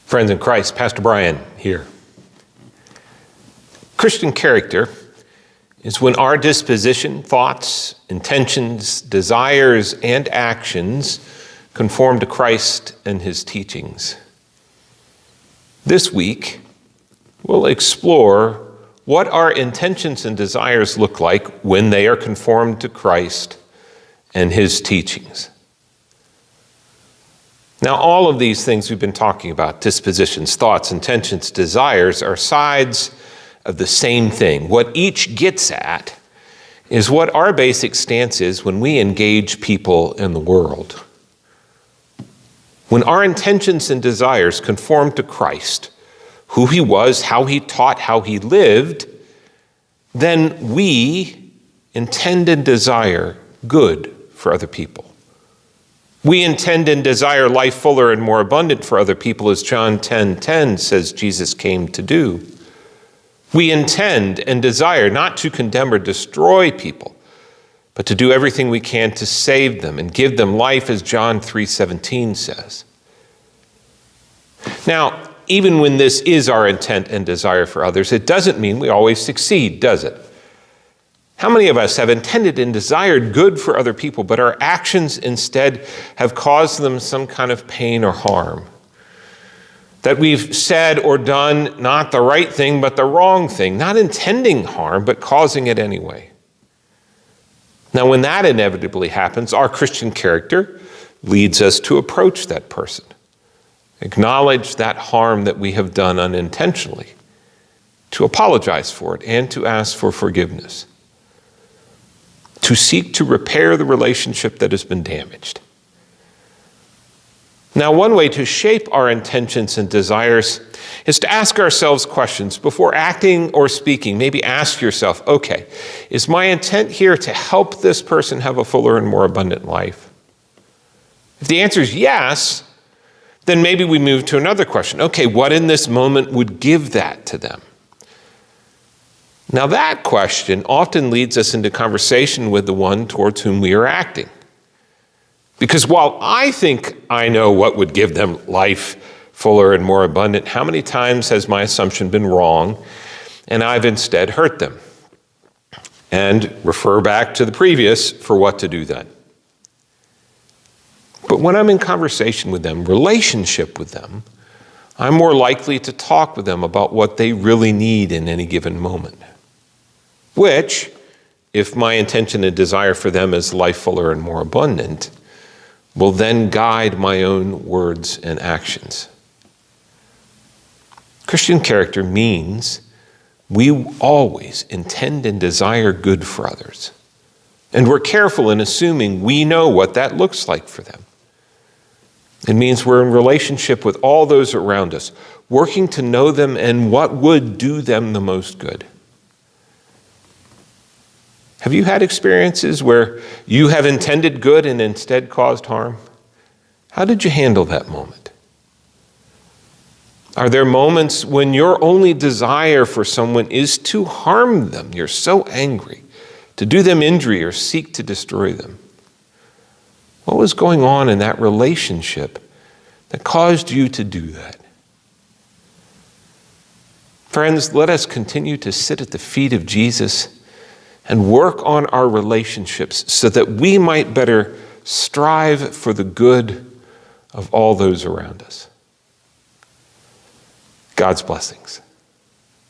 Friends in Christ, Pastor Brian here. Christian character is when our disposition, thoughts, intentions, desires, and actions conform to Christ and his teachings. This week, we'll explore what our intentions and desires look like when they are conformed to Christ and his teachings. Now, all of these things we've been talking about, dispositions, thoughts, intentions, desires, are sides of the same thing. What each gets at is what our basic stance is when we engage people in the world. When our intentions and desires conform to Christ, who he was, how he taught, how he lived, then we intend and desire good for other people. We intend and desire life fuller and more abundant for other people, as John 10:10 says Jesus came to do. We intend and desire not to condemn or destroy people, but to do everything we can to save them and give them life, as John 3:17 says. Now, even when this is our intent and desire for others, it doesn't mean we always succeed, does it? How many of us have intended and desired good for other people, but our actions instead have caused them some kind of pain or harm? That we've said or done not the right thing, but the wrong thing, not intending harm, but causing it anyway. Now, when that inevitably happens, our Christian character leads us to approach that person, acknowledge that harm that we have done unintentionally, to apologize for it, and to ask for forgiveness, to seek to repair the relationship that has been damaged. Now, one way to shape our intentions and desires is to ask ourselves questions before acting or speaking. Maybe ask yourself, okay, is my intent here to help this person have a fuller and more abundant life? If the answer is yes, then maybe we move to another question. Okay, what in this moment would give that to them? Now, that question often leads us into conversation with the one towards whom we are acting. Because while I think I know what would give them life fuller and more abundant, how many times has my assumption been wrong and I've instead hurt them? And refer back to the previous for what to do then. But when I'm in conversation with them, relationship with them, I'm more likely to talk with them about what they really need in any given moment. Which, if my intention and desire for them is life fuller and more abundant, will then guide my own words and actions. Christian character means we always intend and desire good for others. And we're careful in assuming we know what that looks like for them. It means we're in relationship with all those around us, working to know them and what would do them the most good. Have you had experiences where you have intended good and instead caused harm? How did you handle that moment? Are there moments when your only desire for someone is to harm them? You're so angry, to do them injury or seek to destroy them. What was going on in that relationship that caused you to do that? Friends, let us continue to sit at the feet of Jesus and work on our relationships so that we might better strive for the good of all those around us. God's blessings.